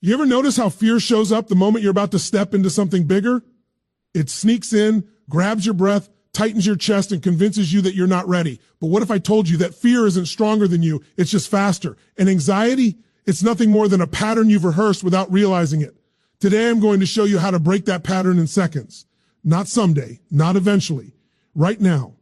You ever notice how fear shows up the moment you're about to step into something bigger? It sneaks in, grabs your breath, tightens your chest, and convinces you that you're not ready. But what if I told you that fear isn't stronger than you, it's just faster? And anxiety, it's nothing more than a pattern you've rehearsed without realizing it. Today I'm going to show you how to break that pattern in seconds. Not someday, not eventually, right now.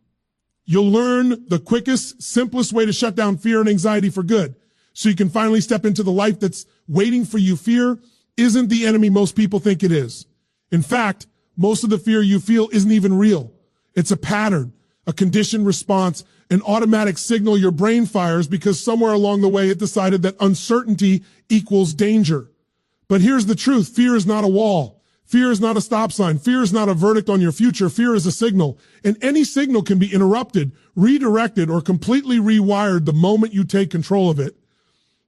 You'll learn the quickest, simplest way to shut down fear and anxiety for good, so you can finally step into the life that's waiting for you. Fear isn't the enemy most people think it is. In fact, most of the fear you feel isn't even real. It's a pattern, a conditioned response, an automatic signal your brain fires because somewhere along the way it decided that uncertainty equals danger. But here's the truth. Fear is not a wall. Fear is not a stop sign. Fear is not a verdict on your future. Fear is a signal. And any signal can be interrupted, redirected, or completely rewired the moment you take control of it.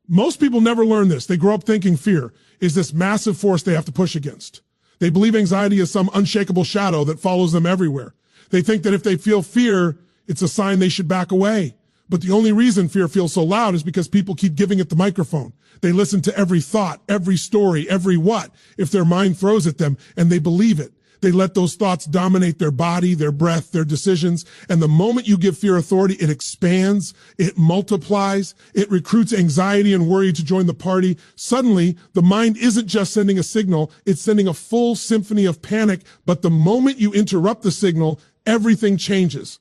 Most people never learn this. They grow up thinking fear is this massive force they have to push against. They believe anxiety is some unshakable shadow that follows them everywhere. They think that if they feel fear, it's a sign they should back away. But the only reason fear feels so loud is because people keep giving it the microphone. They listen to every thought, every story, every what, if their mind throws at them, and they believe it. They let those thoughts dominate their body, their breath, their decisions. And the moment you give fear authority, it expands, it multiplies, it recruits anxiety and worry to join the party. Suddenly, the mind isn't just sending a signal, it's sending a full symphony of panic. But the moment you interrupt the signal, everything changes.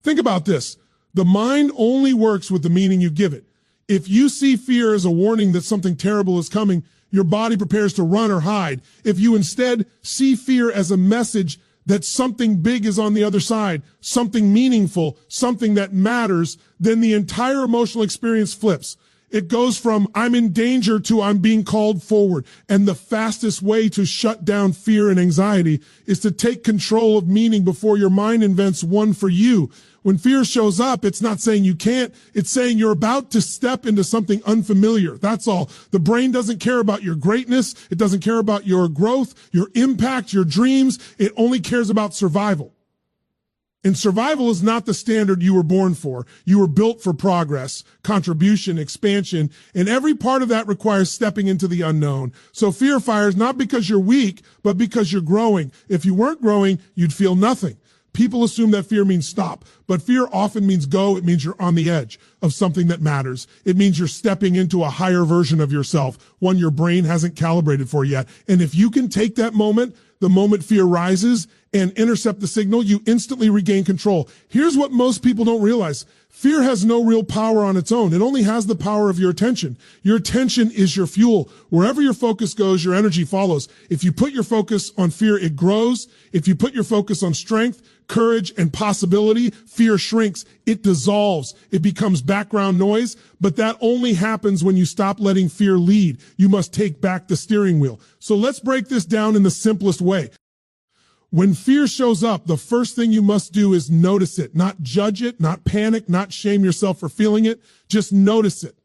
Think about this. The mind only works with the meaning you give it. If you see fear as a warning that something terrible is coming, your body prepares to run or hide. If you instead see fear as a message that something big is on the other side, something meaningful, something that matters, then the entire emotional experience flips. It goes from I'm in danger to I'm being called forward. And the fastest way to shut down fear and anxiety is to take control of meaning before your mind invents one for you. When fear shows up, it's not saying you can't. It's saying you're about to step into something unfamiliar. That's all. The brain doesn't care about your greatness. It doesn't care about your growth, your impact, your dreams. It only cares about survival. And survival is not the standard you were born for. You were built for progress, contribution, expansion, and every part of that requires stepping into the unknown. So fear fires not because you're weak, but because you're growing. If you weren't growing, you'd feel nothing. People assume that fear means stop, but fear often means go. It means you're on the edge of something that matters. It means you're stepping into a higher version of yourself, one your brain hasn't calibrated for yet. And if you can take that moment, the moment fear rises, and intercept the signal, you instantly regain control. Here's what most people don't realize. Fear has no real power on its own. It only has the power of your attention. Your attention is your fuel. Wherever your focus goes, your energy follows. If you put your focus on fear, it grows. If you put your focus on strength, courage, and possibility, fear shrinks. It dissolves. It becomes background noise. But that only happens when you stop letting fear lead. You must take back the steering wheel. So let's break this down in the simplest way. When fear shows up, the first thing you must do is notice it, not judge it, not panic, not shame yourself for feeling it. Just notice it.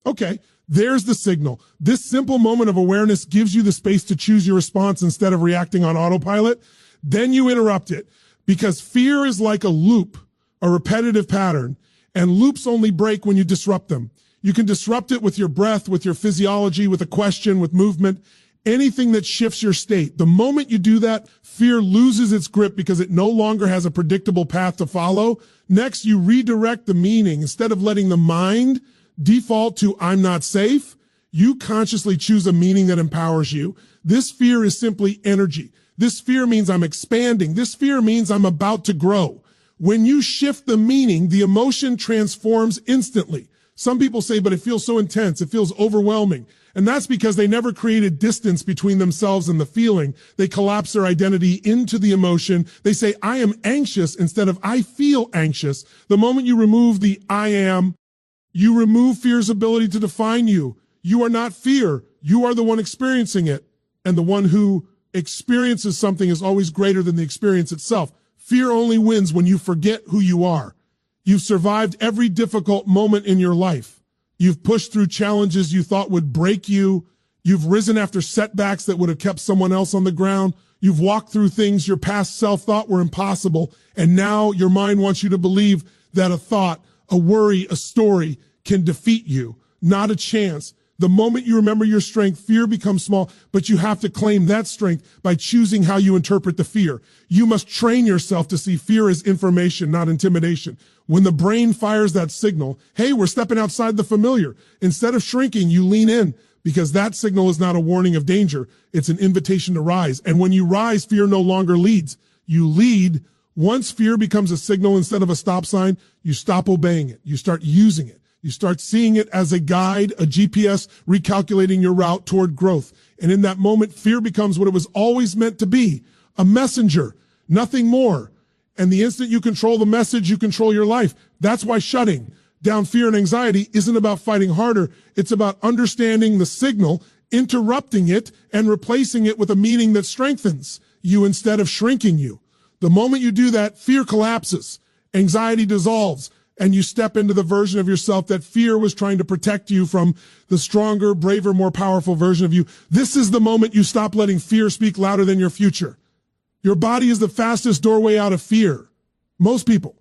Okay, there's the signal. This simple moment of awareness gives you the space to choose your response instead of reacting on autopilot. Then you interrupt it because fear is like a loop, a repetitive pattern, and loops only break when you disrupt them. You can disrupt it with your breath, with your physiology, with a question, with movement. Anything that shifts your state. The moment you do that, fear loses its grip because it no longer has a predictable path to follow. Next, you redirect the meaning. Instead of letting the mind default to I'm not safe, you consciously choose a meaning that empowers you. This fear is simply energy. This fear means I'm expanding. This fear means I'm about to grow. When you shift the meaning, the emotion transforms instantly. Some people say, but it feels so intense. It feels overwhelming. And that's because they never created distance between themselves and the feeling. They collapse their identity into the emotion. They say, I am anxious instead of I feel anxious. The moment you remove the I am, you remove fear's ability to define you. You are not fear. You are the one experiencing it. And the one who experiences something is always greater than the experience itself. Fear only wins when you forget who you are. You've survived every difficult moment in your life. You've pushed through challenges you thought would break you. You've risen after setbacks that would have kept someone else on the ground. You've walked through things your past self thought were impossible. And now your mind wants you to believe that a thought, a worry, a story can defeat you. Not a chance. The moment you remember your strength, fear becomes small, but you have to claim that strength by choosing how you interpret the fear. You must train yourself to see fear as information, not intimidation. When the brain fires that signal, hey, we're stepping outside the familiar, instead of shrinking, you lean in, because that signal is not a warning of danger. It's an invitation to rise. And when you rise, fear no longer leads. You lead. Once fear becomes a signal instead of a stop sign, you stop obeying it. You start using it. You start seeing it as a guide, a GPS, recalculating your route toward growth. And in that moment, fear becomes what it was always meant to be, a messenger, nothing more. And the instant you control the message, you control your life. That's why shutting down fear and anxiety isn't about fighting harder. It's about understanding the signal, interrupting it, and replacing it with a meaning that strengthens you instead of shrinking you. The moment you do that, fear collapses, anxiety dissolves, and you step into the version of yourself that fear was trying to protect you from, the stronger, braver, more powerful version of you. This is the moment you stop letting fear speak louder than your future. Your body is the fastest doorway out of fear. Most people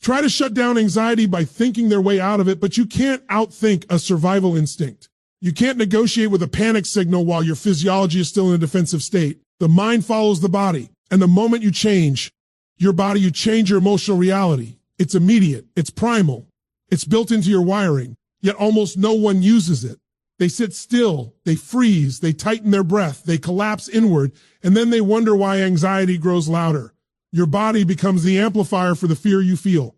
try to shut down anxiety by thinking their way out of it, but you can't outthink a survival instinct. You can't negotiate with a panic signal while your physiology is still in a defensive state. The mind follows the body, and the moment you change your body, you change your emotional reality. It's immediate. It's primal. It's built into your wiring, yet almost no one uses it. They sit still, they freeze, they tighten their breath, they collapse inward, and then they wonder why anxiety grows louder. Your body becomes the amplifier for the fear you feel.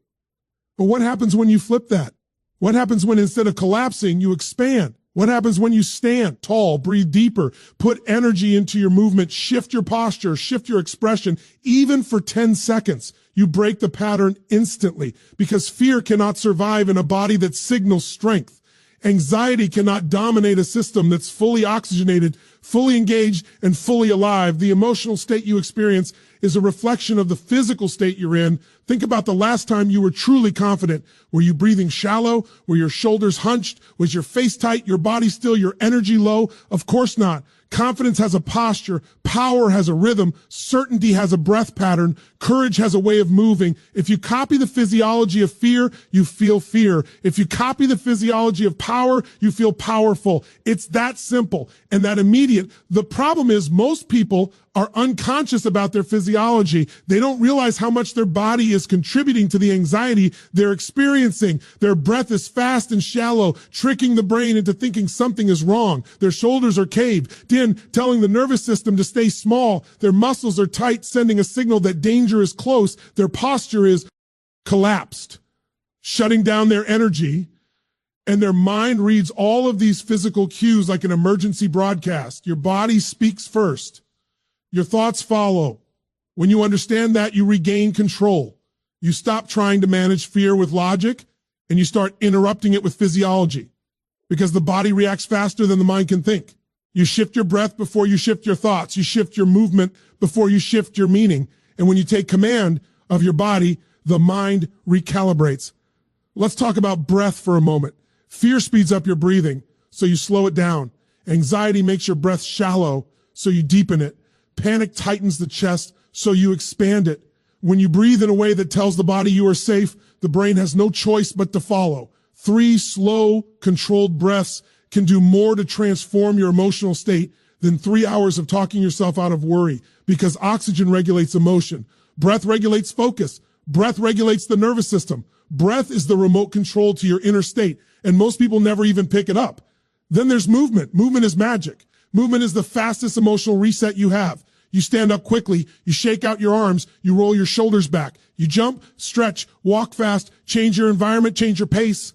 But what happens when you flip that? What happens when instead of collapsing, you expand? What happens when you stand tall, breathe deeper, put energy into your movement, shift your posture, shift your expression, even for 10 seconds? You break the pattern instantly, because fear cannot survive in a body that signals strength. Anxiety cannot dominate a system that's fully oxygenated, fully engaged, and fully alive. The emotional state you experience is a reflection of the physical state you're in. Think about the last time you were truly confident. Were you breathing shallow? Were your shoulders hunched? Was your face tight? Your body still? Your energy low? Of course not. Confidence has a posture, power has a rhythm, certainty has a breath pattern, courage has a way of moving. If you copy the physiology of fear, you feel fear. If you copy the physiology of power, you feel powerful. It's that simple and that immediate. The problem is most people are unconscious about their physiology. They don't realize how much their body is contributing to the anxiety they're experiencing. Their breath is fast and shallow, tricking the brain into thinking something is wrong. Their shoulders are caved in, telling the nervous system to stay small. Their muscles are tight, sending a signal that danger is close. Their posture is collapsed, shutting down their energy. And their mind reads all of these physical cues like an emergency broadcast. Your body speaks first. Your thoughts follow. When you understand that, you regain control. You stop trying to manage fear with logic, and you start interrupting it with physiology, because the body reacts faster than the mind can think. You shift your breath before you shift your thoughts. You shift your movement before you shift your meaning. And when you take command of your body, the mind recalibrates. Let's talk about breath for a moment. Fear speeds up your breathing, so you slow it down. Anxiety makes your breath shallow, so you deepen it. Panic tightens the chest, so you expand it. When you breathe in a way that tells the body you are safe, the brain has no choice but to follow. 3 slow, controlled breaths can do more to transform your emotional state than 3 hours of talking yourself out of worry, because oxygen regulates emotion. Breath regulates focus. Breath regulates the nervous system. Breath is the remote control to your inner state, and most people never even pick it up. Then there's movement. Movement is magic. Movement is the fastest emotional reset you have. You stand up quickly, you shake out your arms, you roll your shoulders back, you jump, stretch, walk fast, change your environment, change your pace.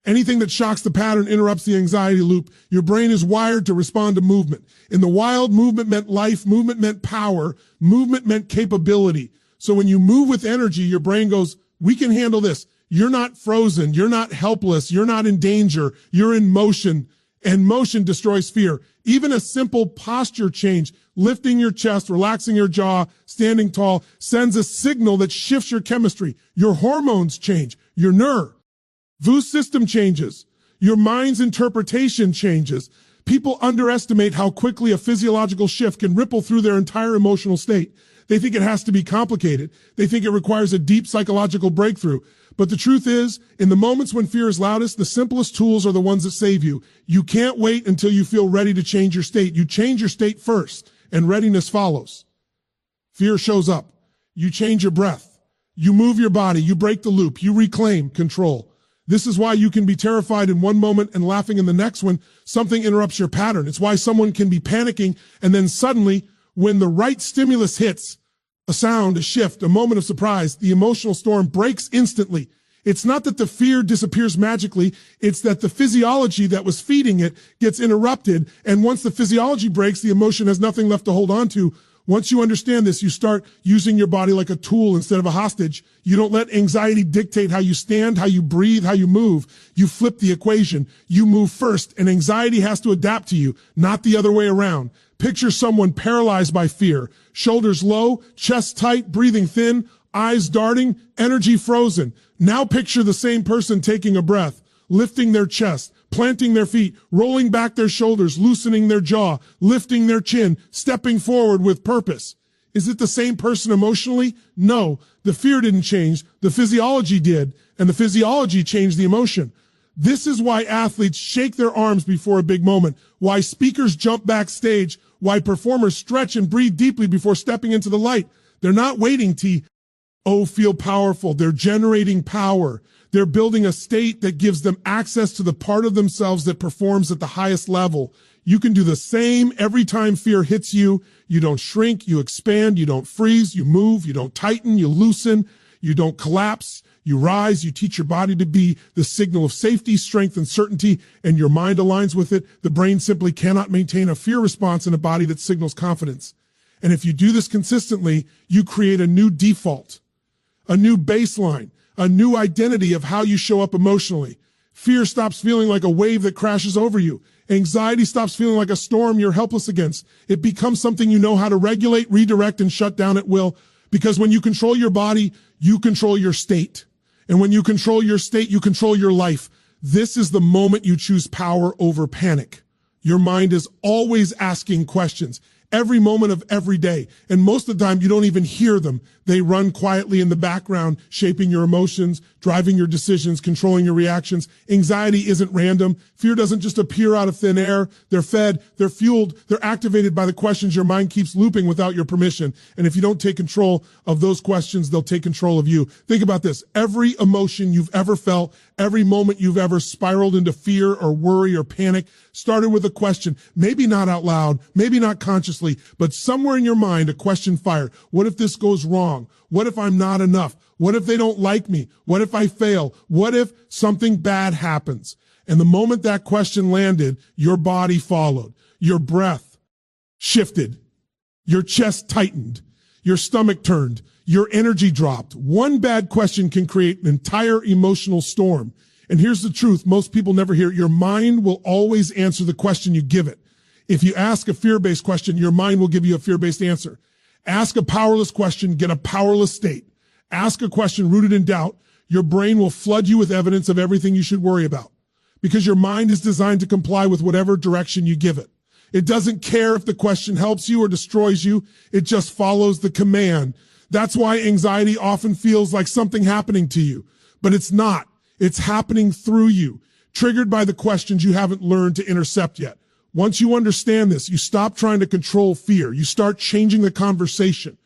Anything that shocks the pattern interrupts the anxiety loop. Your brain is wired to respond to movement. In the wild, movement meant life, movement meant power, movement meant capability. So when you move with energy, your brain goes, we can handle this. You're not frozen, you're not helpless, you're not in danger, you're in motion. And motion destroys fear. Even a simple posture change, lifting your chest, relaxing your jaw, standing tall, sends a signal that shifts your chemistry. Your hormones change. Your nervous system changes. Your mind's interpretation changes. People underestimate how quickly a physiological shift can ripple through their entire emotional state. They think it has to be complicated. They think it requires a deep psychological breakthrough. But the truth is, in the moments when fear is loudest, the simplest tools are the ones that save you. You can't wait until you feel ready to change your state. You change your state first, and readiness follows. Fear shows up. You change your breath. You move your body. You break the loop. You reclaim control. This is why you can be terrified in one moment and laughing in the next when something interrupts your pattern. It's why someone can be panicking, and then suddenly, when the right stimulus hits, a sound, a shift, a moment of surprise, the emotional storm breaks instantly. It's not that the fear disappears magically. It's that the physiology that was feeding it gets interrupted. And once the physiology breaks, the emotion has nothing left to hold on to. Once you understand this, you start using your body like a tool instead of a hostage. You don't let anxiety dictate how you stand, how you breathe, how you move. You flip the equation. You move first, and anxiety has to adapt to you, not the other way around. Picture someone paralyzed by fear, shoulders low, chest tight, breathing thin, eyes darting, energy frozen. Now picture the same person taking a breath, lifting their chest, planting their feet, rolling back their shoulders, loosening their jaw, lifting their chin, stepping forward with purpose. Is it the same person emotionally? No, the fear didn't change. The physiology did, and the physiology changed the emotion. This is why athletes shake their arms before a big moment, why speakers jump backstage, why performers stretch and breathe deeply before stepping into the light. They're not waiting to, feel powerful. They're generating power. They're building a state that gives them access to the part of themselves that performs at the highest level. You can do the same every time fear hits you. You don't shrink, you expand, you don't freeze, you move, you don't tighten, you loosen, you don't collapse. You rise, you teach your body to be the signal of safety, strength, and certainty, and your mind aligns with it. The brain simply cannot maintain a fear response in a body that signals confidence. And if you do this consistently, you create a new default, a new baseline, a new identity of how you show up emotionally. Fear stops feeling like a wave that crashes over you. Anxiety stops feeling like a storm you're helpless against. It becomes something you know how to regulate, redirect, and shut down at will. Because when you control your body, you control your state. And when you control your state, you control your life. This is the moment you choose power over panic. Your mind is always asking questions, every moment of every day. And most of the time, you don't even hear them. They run quietly in the background, shaping your emotions, driving your decisions, controlling your reactions. Anxiety isn't random. Fear doesn't just appear out of thin air. They're fed, they're fueled, they're activated by the questions your mind keeps looping without your permission. And if you don't take control of those questions, they'll take control of you. Think about this. Every emotion you've ever felt, every moment you've ever spiraled into fear or worry or panic started with a question, maybe not out loud, maybe not consciously, but somewhere in your mind, a question fired. What if this goes wrong? What if I'm not enough? What if they don't like me? What if I fail? What if something bad happens? And the moment that question landed, your body followed. Your breath shifted. Your chest tightened. Your stomach turned. Your energy dropped. One bad question can create an entire emotional storm. And here's the truth. Most people never hear it. Your mind will always answer the question you give it. If you ask a fear-based question, your mind will give you a fear-based answer. Ask a powerless question, get a powerless state. Ask a question rooted in doubt, your brain will flood you with evidence of everything you should worry about. Because your mind is designed to comply with whatever direction you give it. It doesn't care if the question helps you or destroys you. It just follows the command. That's why anxiety often feels like something happening to you. But it's not. It's happening through you, triggered by the questions you haven't learned to intercept yet. Once you understand this, you stop trying to control fear. You start changing the conversation.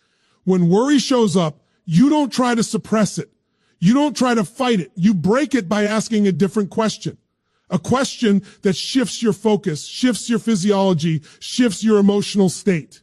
When worry shows up, you don't try to suppress it. You don't try to fight it. You break it by asking a different question. A question that shifts your focus, shifts your physiology, shifts your emotional state.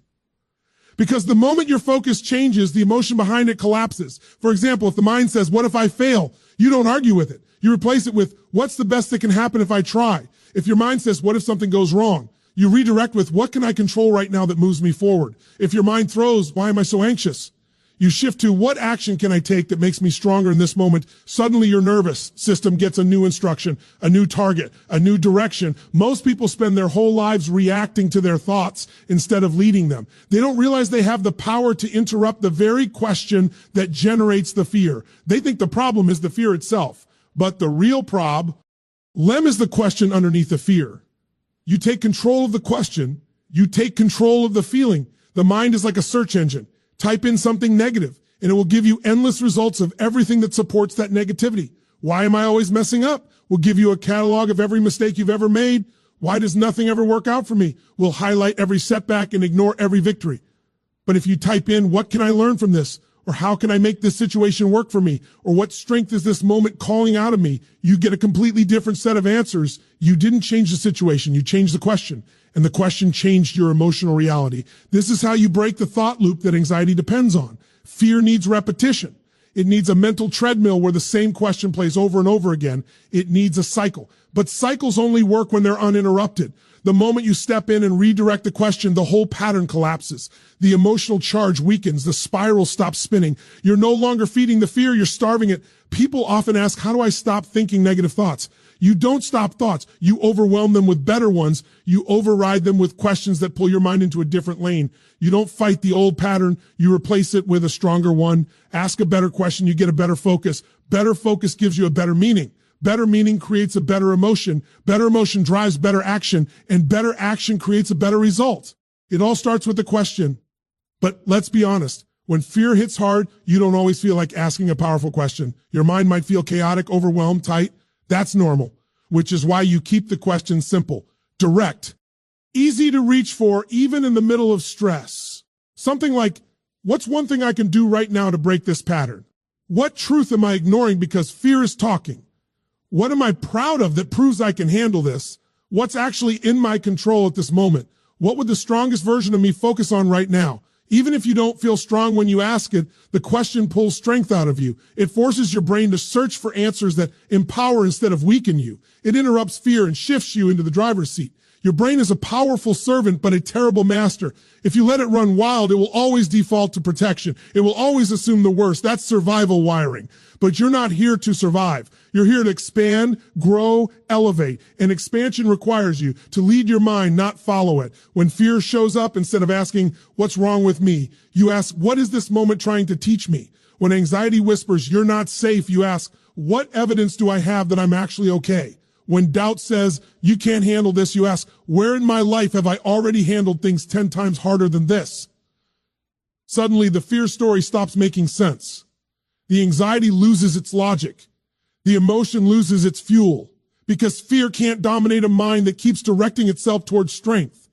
Because the moment your focus changes, the emotion behind it collapses. For example, if the mind says, what if I fail? You don't argue with it. You replace it with, what's the best that can happen if I try? If your mind says, what if something goes wrong? You redirect with, what can I control right now that moves me forward? If your mind throws, why am I so anxious? You shift to, what action can I take that makes me stronger in this moment? Suddenly your nervous system gets a new instruction, a new target, a new direction. Most people spend their whole lives reacting to their thoughts instead of leading them. They don't realize they have the power to interrupt the very question that generates the fear. They think the problem is the fear itself. But the real problem is the question underneath the fear. You take control of the question. You take control of the feeling. The mind is like a search engine. Type in something negative, and it will give you endless results of everything that supports that negativity. Why am I always messing up? We'll give you a catalog of every mistake you've ever made. Why does nothing ever work out for me? We'll highlight every setback and ignore every victory. But if you type in, what can I learn from this? Or how can I make this situation work for me? Or what strength is this moment calling out of me? You get a completely different set of answers. You didn't change the situation. You changed the question. And the question changed your emotional reality. This is how you break the thought loop that anxiety depends on. Fear needs repetition. It needs a mental treadmill where the same question plays over and over again. It needs a cycle. But cycles only work when they're uninterrupted. The moment you step in and redirect the question, the whole pattern collapses. The emotional charge weakens. The spiral stops spinning. You're no longer feeding the fear. You're starving it. People often ask, how do I stop thinking negative thoughts? You don't stop thoughts. You overwhelm them with better ones. You override them with questions that pull your mind into a different lane. You don't fight the old pattern. You replace it with a stronger one. Ask a better question. You get a better focus. Better focus gives you a better meaning. Better meaning creates a better emotion. Better emotion drives better action, and better action creates a better result. It all starts with the question. But let's be honest. When fear hits hard, you don't always feel like asking a powerful question. Your mind might feel chaotic, overwhelmed, tight. That's normal, which is why you keep the question simple, direct, easy to reach for, even in the middle of stress. Something like, what's one thing I can do right now to break this pattern? What truth am I ignoring because fear is talking? What am I proud of that proves I can handle this? What's actually in my control at this moment? What would the strongest version of me focus on right now? Even if you don't feel strong when you ask it, the question pulls strength out of you. It forces your brain to search for answers that empower instead of weaken you. It interrupts fear and shifts you into the driver's seat. Your brain is a powerful servant, but a terrible master. If you let it run wild, it will always default to protection. It will always assume the worst. That's survival wiring. But you're not here to survive. You're here to expand, grow, elevate. And expansion requires you to lead your mind, not follow it. When fear shows up, instead of asking, what's wrong with me? You ask, what is this moment trying to teach me? When anxiety whispers, you're not safe, you ask, what evidence do I have that I'm actually okay? When doubt says, you can't handle this, you ask, where in my life have I already handled things 10 times harder than this? Suddenly, the fear story stops making sense. The anxiety loses its logic. The emotion loses its fuel, because fear can't dominate a mind that keeps directing itself towards strength.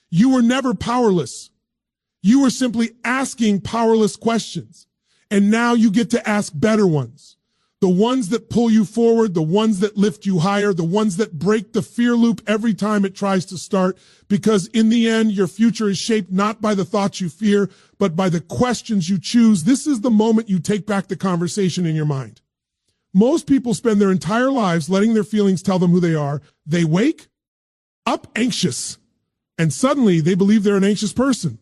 You were never powerless. You were simply asking powerless questions. And now you get to ask better ones. The ones that pull you forward, the ones that lift you higher, the ones that break the fear loop every time it tries to start. Because in the end, your future is shaped not by the thoughts you fear, but by the questions you choose. This is the moment you take back the conversation in your mind. Most people spend their entire lives letting their feelings tell them who they are. They wake up anxious, and suddenly they believe they're an anxious person.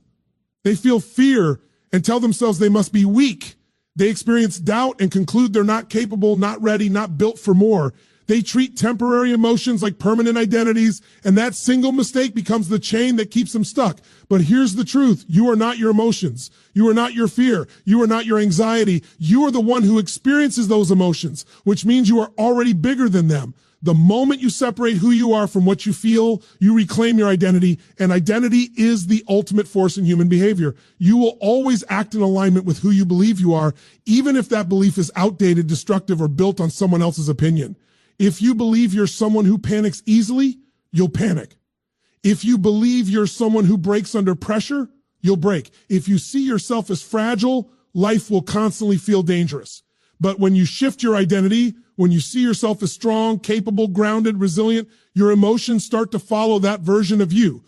They feel fear and tell themselves they must be weak. They experience doubt and conclude they're not capable, not ready, not built for more. They treat temporary emotions like permanent identities, and that single mistake becomes the chain that keeps them stuck. But here's the truth. You are not your emotions. You are not your fear. You are not your anxiety. You are the one who experiences those emotions, which means you are already bigger than them. The moment you separate who you are from what you feel, you reclaim your identity, and identity is the ultimate force in human behavior. You will always act in alignment with who you believe you are, even if that belief is outdated, destructive, or built on someone else's opinion. If you believe you're someone who panics easily, you'll panic. If you believe you're someone who breaks under pressure, you'll break. If you see yourself as fragile, life will constantly feel dangerous. But when you shift your identity, when you see yourself as strong, capable, grounded, resilient, your emotions start to follow that version of you.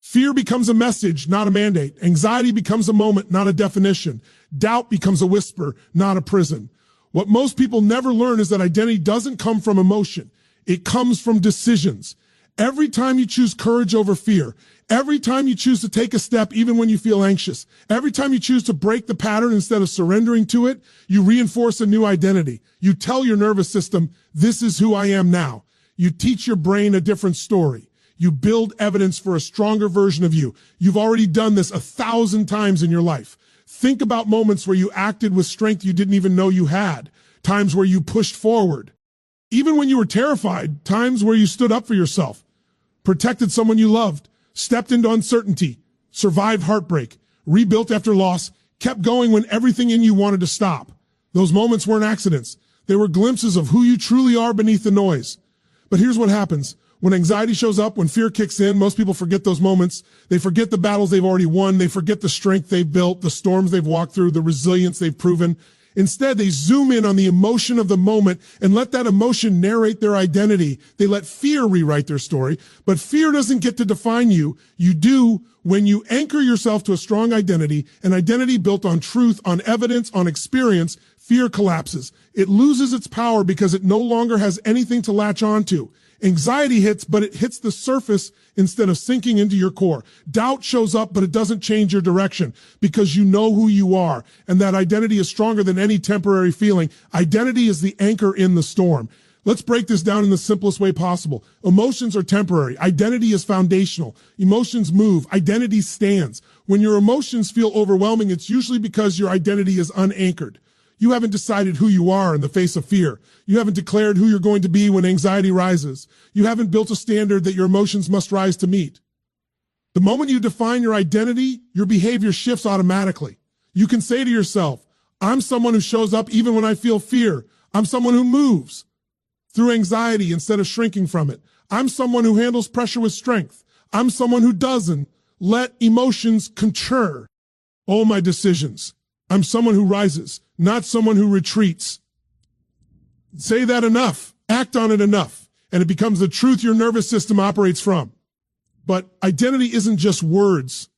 Fear becomes a message, not a mandate. Anxiety becomes a moment, not a definition. Doubt becomes a whisper, not a prison. What most people never learn is that identity doesn't come from emotion. It comes from decisions. Every time you choose courage over fear, every time you choose to take a step even when you feel anxious, every time you choose to break the pattern instead of surrendering to it, you reinforce a new identity. You tell your nervous system, this is who I am now. You teach your brain a different story. You build evidence for a stronger version of you. You've already done this 1,000 times in your life. Think about moments where you acted with strength you didn't even know you had, times where you pushed forward. Even when you were terrified, times where you stood up for yourself, protected someone you loved, stepped into uncertainty, survived heartbreak, rebuilt after loss, kept going when everything in you wanted to stop. Those moments weren't accidents. They were glimpses of who you truly are beneath the noise. But here's what happens. When anxiety shows up, when fear kicks in, most people forget those moments. They forget the battles they've already won. They forget the strength they've built, the storms they've walked through, the resilience they've proven. Instead, they zoom in on the emotion of the moment and let that emotion narrate their identity. They let fear rewrite their story. But fear doesn't get to define you. You do when you anchor yourself to a strong identity, an identity built on truth, on evidence, on experience. Fear collapses. It loses its power because it no longer has anything to latch onto. Anxiety hits, but it hits the surface instead of sinking into your core. Doubt shows up, but it doesn't change your direction because you know who you are. And that identity is stronger than any temporary feeling. Identity is the anchor in the storm. Let's break this down in the simplest way possible. Emotions are temporary. Identity is foundational. Emotions move. Identity stands. When your emotions feel overwhelming, it's usually because your identity is unanchored. You haven't decided who you are in the face of fear. You haven't declared who you're going to be when anxiety rises. You haven't built a standard that your emotions must rise to meet. The moment you define your identity, your behavior shifts automatically. You can say to yourself, I'm someone who shows up even when I feel fear. I'm someone who moves through anxiety instead of shrinking from it. I'm someone who handles pressure with strength. I'm someone who doesn't let emotions control all my decisions. I'm someone who rises, not someone who retreats. Say that enough, act on it enough, and it becomes the truth your nervous system operates from. But identity isn't just words.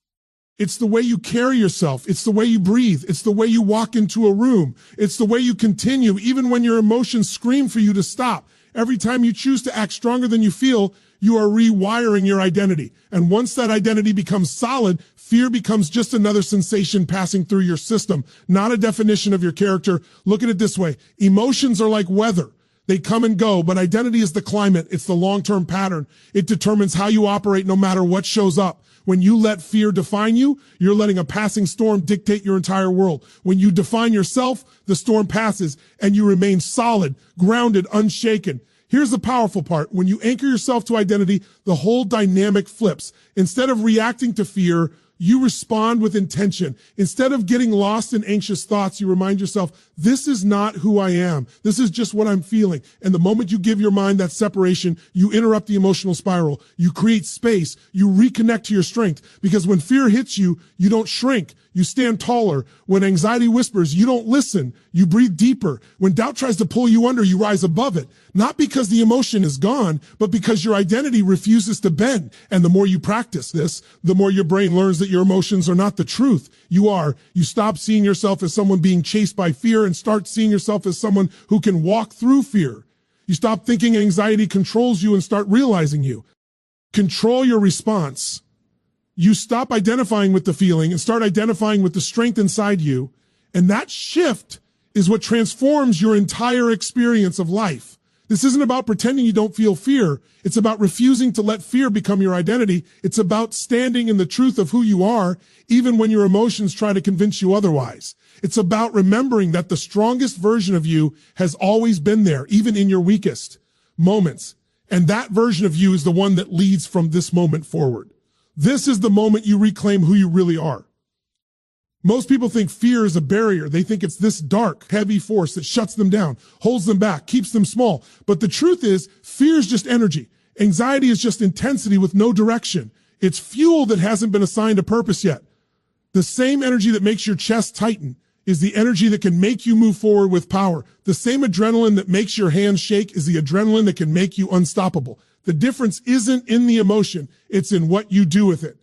It's the way you carry yourself. It's the way you breathe. It's the way you walk into a room. It's the way you continue, even when your emotions scream for you to stop. Every time you choose to act stronger than you feel, you are rewiring your identity. And once that identity becomes solid, fear becomes just another sensation passing through your system, not a definition of your character. Look at it this way. Emotions are like weather. They come and go, but identity is the climate. It's the long-term pattern. It determines how you operate no matter what shows up. When you let fear define you, you're letting a passing storm dictate your entire world. When you define yourself, the storm passes and you remain solid, grounded, unshaken. Here's the powerful part. When you anchor yourself to identity, the whole dynamic flips. Instead of reacting to fear, you respond with intention. Instead of getting lost in anxious thoughts, you remind yourself, this is not who I am. This is just what I'm feeling. And the moment you give your mind that separation, you interrupt the emotional spiral. You create space. You reconnect to your strength. Because when fear hits you, you don't shrink. You stand taller. When anxiety whispers, you don't listen. You breathe deeper. When doubt tries to pull you under, you rise above it. Not because the emotion is gone, but because your identity refuses to bend. And the more you practice this, the more your brain learns that your emotions are not the truth. You stop seeing yourself as someone being chased by fear and start seeing yourself as someone who can walk through fear. You stop thinking anxiety controls you and start realizing you. Control your response. You stop identifying with the feeling and start identifying with the strength inside you. And that shift is what transforms your entire experience of life. This isn't about pretending you don't feel fear. It's about refusing to let fear become your identity. It's about standing in the truth of who you are, even when your emotions try to convince you otherwise. It's about remembering that the strongest version of you has always been there, even in your weakest moments. And that version of you is the one that leads from this moment forward. This is the moment you reclaim who you really are. Most people think fear is a barrier. They think it's this dark, heavy force that shuts them down, holds them back, keeps them small. But the truth is, fear is just energy. Anxiety is just intensity with no direction. It's fuel that hasn't been assigned a purpose yet. The same energy that makes your chest tighten is the energy that can make you move forward with power. The same adrenaline that makes your hands shake is the adrenaline that can make you unstoppable. The difference isn't in the emotion. It's in what you do with it.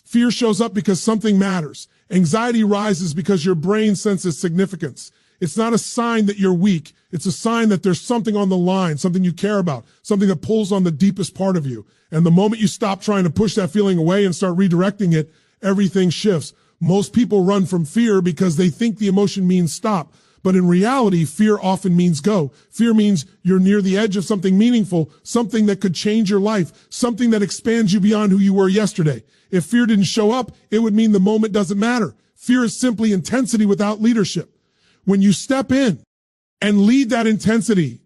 Fear shows up because something matters. Anxiety rises because your brain senses significance. It's not a sign that you're weak. It's a sign that there's something on the line, something you care about, something that pulls on the deepest part of you. And the moment you stop trying to push that feeling away and start redirecting it, everything shifts. Most people run from fear because they think the emotion means stop. But in reality, fear often means go. Fear means you're near the edge of something meaningful, something that could change your life, something that expands you beyond who you were yesterday. If fear didn't show up, it would mean the moment doesn't matter. Fear is simply intensity without leadership. When you step in and lead that intensity,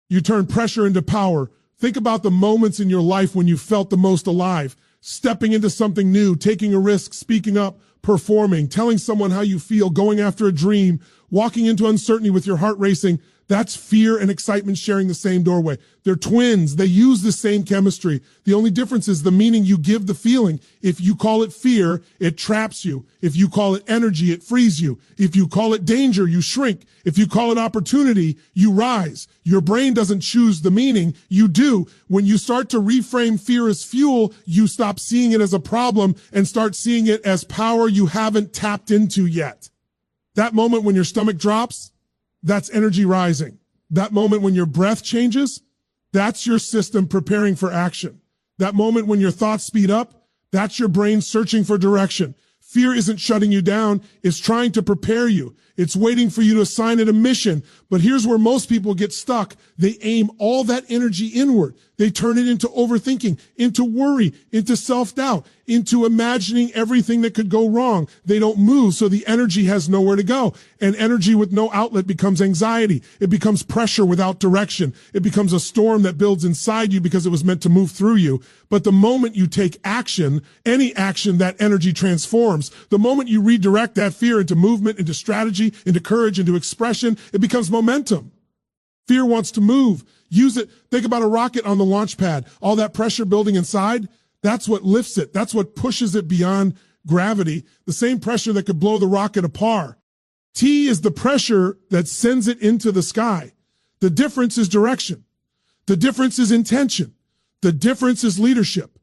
you turn pressure into power. Think about the moments in your life when you felt the most alive. stepping into something new, taking a risk, speaking up, performing, telling someone how you feel, going after a dream, walking into uncertainty with your heart racing. That's fear and excitement sharing the same doorway. They're twins. They use the same chemistry. The only difference is the meaning you give the feeling. If you call it fear, it traps you. If you call it energy, it frees you. If you call it danger, you shrink. If you call it opportunity, you rise. Your brain doesn't choose the meaning. You do. When you start to reframe fear as fuel, you stop seeing it as a problem and start seeing it as power you haven't tapped into yet. That moment when your stomach drops, that's energy rising. That moment when your breath changes, that's your system preparing for action. That moment when your thoughts speed up, that's your brain searching for direction. Fear isn't shutting you down. It's trying to prepare you. It's waiting for you to assign it a mission. But here's where most people get stuck. They aim all that energy inward. They turn it into overthinking, into worry, into self-doubt, into imagining everything that could go wrong. They don't move, so the energy has nowhere to go. And energy with no outlet becomes anxiety. It becomes pressure without direction. It becomes a storm that builds inside you because it was meant to move through you. But the moment you take action, any action, that energy transforms. The moment you redirect that fear into movement, into strategy, into courage, into expression, it becomes momentum. Fear wants to move. Use it. Think about a rocket on the launch pad. All that pressure building inside, that's what lifts it. That's what pushes it beyond gravity. The same pressure that could blow the rocket apart. T is the pressure that sends it into the sky. The difference is direction. The difference is intention. The difference is leadership.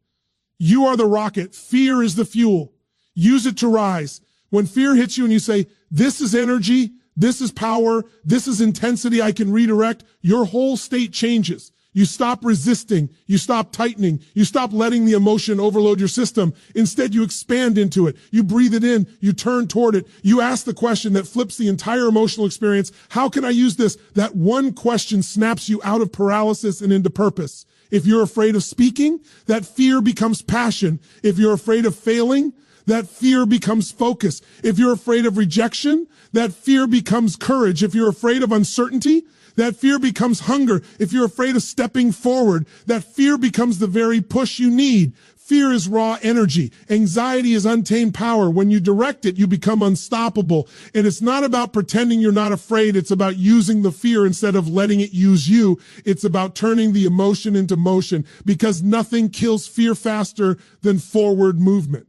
You are the rocket. Fear is the fuel. Use it to rise. When fear hits you and you say, this is energy, this is power, this is intensity I can redirect, your whole state changes. You stop resisting, you stop tightening, you stop letting the emotion overload your system. Instead, you expand into it. You breathe it in, you turn toward it. You ask the question that flips the entire emotional experience. How can I use this? That one question snaps you out of paralysis and into purpose. If you're afraid of speaking, that fear becomes passion. If you're afraid of failing, that fear becomes focus. If you're afraid of rejection, that fear becomes courage. If you're afraid of uncertainty, that fear becomes hunger. If you're afraid of stepping forward, that fear becomes the very push you need. Fear is raw energy. Anxiety is untamed power. When you direct it, you become unstoppable. And it's not about pretending you're not afraid. It's about using the fear instead of letting it use you. It's about turning the emotion into motion, because nothing kills fear faster than forward movement.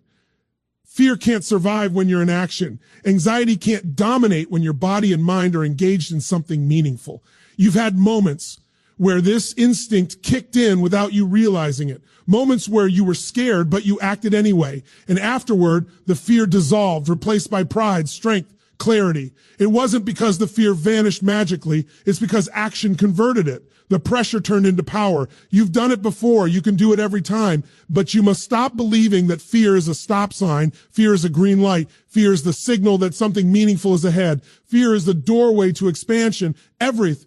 Fear can't survive when you're in action. Anxiety can't dominate when your body and mind are engaged in something meaningful. You've had moments where this instinct kicked in without you realizing it. Moments where you were scared, but you acted anyway. And afterward, the fear dissolved, replaced by pride, strength, clarity. It wasn't because the fear vanished magically. It's because action converted it. The pressure turned into power. You've done it before. You can do it every time. But you must stop believing that fear is a stop sign. Fear is a green light. Fear is the signal that something meaningful is ahead. Fear is the doorway to expansion. Everything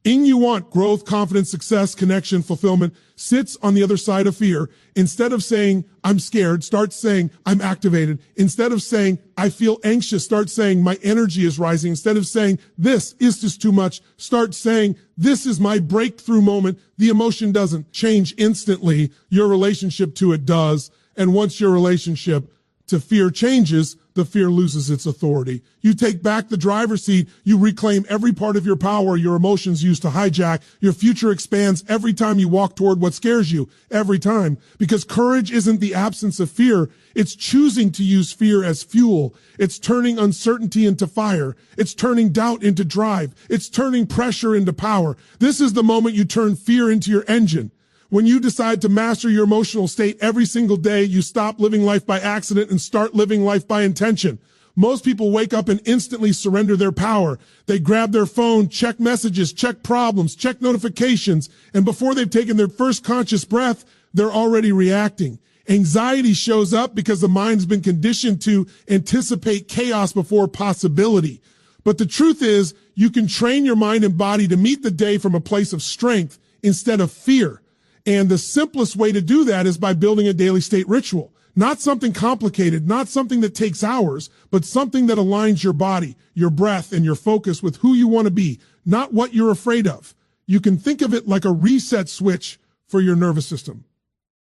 you want, growth, confidence, success, connection, fulfillment, sits on the other side of fear. Instead of saying, I'm scared, start saying, I'm activated. Instead of saying, I feel anxious, start saying, my energy is rising. Instead of saying, this is just too much, start saying, this is my breakthrough moment. The emotion doesn't change instantly. Your relationship to it does. And once your relationship to fear changes, the fear loses its authority. You take back the driver's seat. You reclaim every part of your power your emotions used to hijack. Your future expands every time you walk toward what scares you. Every time. Because courage isn't the absence of fear. It's choosing to use fear as fuel. It's turning uncertainty into fire. It's turning doubt into drive. It's turning pressure into power. This is the moment you turn fear into your engine. When you decide to master your emotional state every single day, you stop living life by accident and start living life by intention. Most people wake up and instantly surrender their power. They grab their phone, check messages, check problems, check notifications, and before they've taken their first conscious breath, they're already reacting. Anxiety shows up because the mind's been conditioned to anticipate chaos before possibility. But the truth is, you can train your mind and body to meet the day from a place of strength instead of fear. And the simplest way to do that is by building a daily state ritual. Not something complicated, not something that takes hours, but something that aligns your body, your breath, and your focus with who you want to be, not what you're afraid of. You can think of it like a reset switch for your nervous system.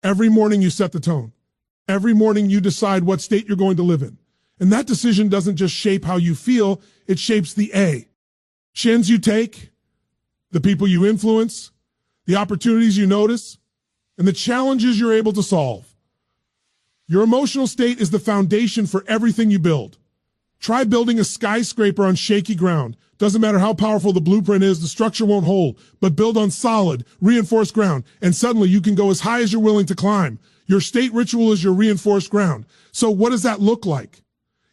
Every morning you set the tone. Every morning you decide what state you're going to live in. And that decision doesn't just shape how you feel, it shapes the actions you take, the people you influence, the opportunities you notice, and the challenges you're able to solve. Your emotional state is the foundation for everything you build. Try building a skyscraper on shaky ground. Doesn't matter how powerful the blueprint is, the structure won't hold, but build on solid, reinforced ground, and suddenly you can go as high as you're willing to climb. Your state ritual is your reinforced ground. So what does that look like?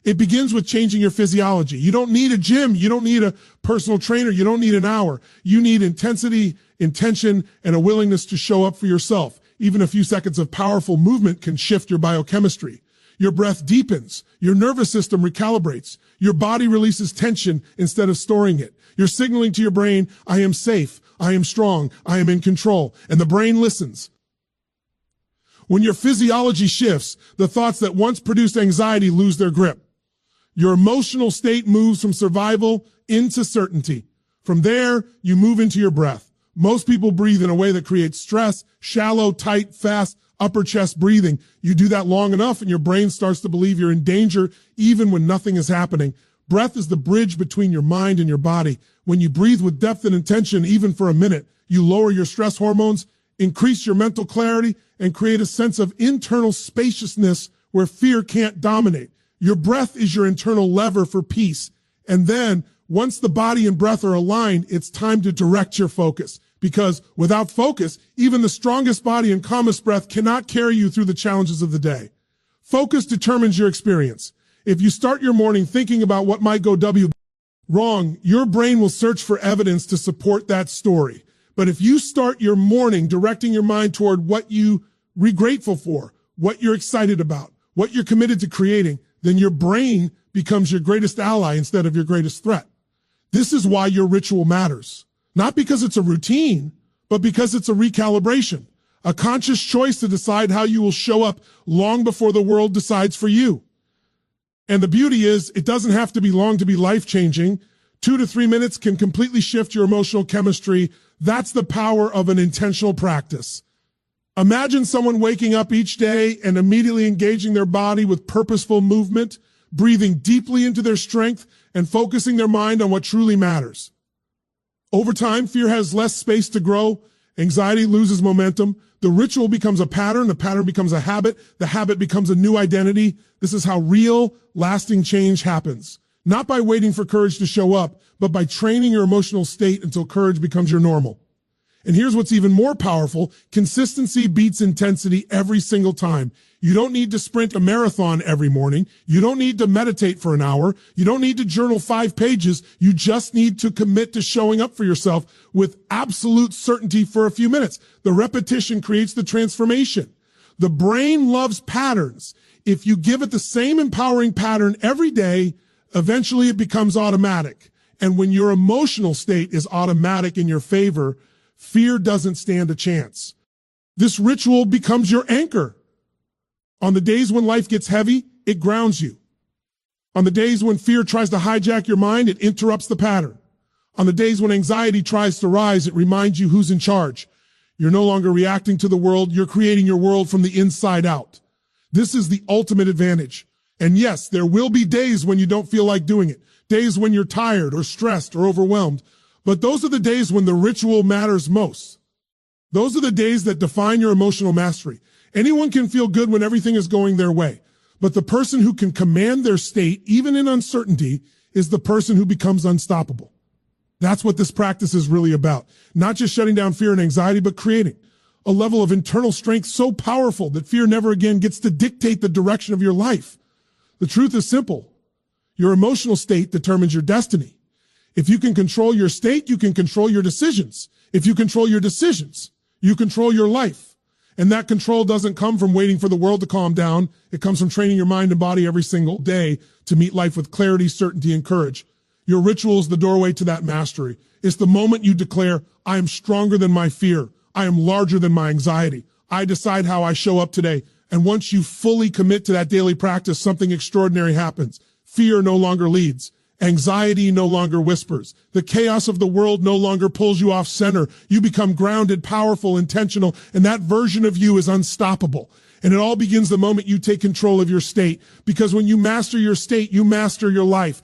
It begins with changing your physiology. You don't need a gym. You don't need a personal trainer. You don't need an hour. You need intensity, intention, and a willingness to show up for yourself. Even a few seconds of powerful movement can shift your biochemistry. Your breath deepens. Your nervous system recalibrates. Your body releases tension instead of storing it. You're signaling to your brain, I am safe. I am strong. I am in control. And the brain listens. When your physiology shifts, the thoughts that once produced anxiety lose their grip. Your emotional state moves from survival into certainty. From there, you move into your breath. Most people breathe in a way that creates stress, shallow, tight, fast, upper chest breathing. You do that long enough and your brain starts to believe you're in danger even when nothing is happening. Breath is the bridge between your mind and your body. When you breathe with depth and intention, even for a minute, you lower your stress hormones, increase your mental clarity, and create a sense of internal spaciousness where fear can't dominate. Your breath is your internal lever for peace. And then, once the body and breath are aligned, it's time to direct your focus. Because without focus, even the strongest body and calmest breath cannot carry you through the challenges of the day. Focus determines your experience. If you start your morning thinking about what might go wrong, your brain will search for evidence to support that story. But if you start your morning directing your mind toward what you're grateful for, what you're excited about, what you're committed to creating, then your brain becomes your greatest ally instead of your greatest threat. This is why your ritual matters. Not because it's a routine, but because it's a recalibration, a conscious choice to decide how you will show up long before the world decides for you. And the beauty is, it doesn't have to be long to be life-changing. 2 to 3 minutes can completely shift your emotional chemistry. That's the power of an intentional practice. Imagine someone waking up each day and immediately engaging their body with purposeful movement, breathing deeply into their strength, and focusing their mind on what truly matters. Over time, fear has less space to grow. Anxiety loses momentum. The ritual becomes a pattern. The pattern becomes a habit. The habit becomes a new identity. This is how real, lasting change happens. Not by waiting for courage to show up, but by training your emotional state until courage becomes your normal. And here's what's even more powerful. Consistency beats intensity every single time. You don't need to sprint a marathon every morning. You don't need to meditate for an hour. You don't need to journal 5 pages. You just need to commit to showing up for yourself with absolute certainty for a few minutes. The repetition creates the transformation. The brain loves patterns. If you give it the same empowering pattern every day, eventually it becomes automatic. And when your emotional state is automatic in your favor, fear doesn't stand a chance. This ritual becomes your anchor. On the days when life gets heavy, it grounds you. On the days when fear tries to hijack your mind, it interrupts the pattern. On the days when anxiety tries to rise, it reminds you who's in charge. You're no longer reacting to the world, you're creating your world from the inside out. This is the ultimate advantage. And yes, there will be days when you don't feel like doing it, days when you're tired or stressed or overwhelmed. But those are the days when the ritual matters most. Those are the days that define your emotional mastery. Anyone can feel good when everything is going their way. But the person who can command their state, even in uncertainty, is the person who becomes unstoppable. That's what this practice is really about. Not just shutting down fear and anxiety, but creating a level of internal strength so powerful that fear never again gets to dictate the direction of your life. The truth is simple. Your emotional state determines your destiny. If you can control your state, you can control your decisions. If you control your decisions, you control your life. And that control doesn't come from waiting for the world to calm down. It comes from training your mind and body every single day to meet life with clarity, certainty, and courage. Your ritual is the doorway to that mastery. It's the moment you declare, I am stronger than my fear. I am larger than my anxiety. I decide how I show up today. And once you fully commit to that daily practice, something extraordinary happens. Fear no longer leads. Anxiety no longer whispers. The chaos of the world no longer pulls you off center. You become grounded, powerful, intentional, and that version of you is unstoppable. And it all begins the moment you take control of your state. Because when you master your state, you master your life.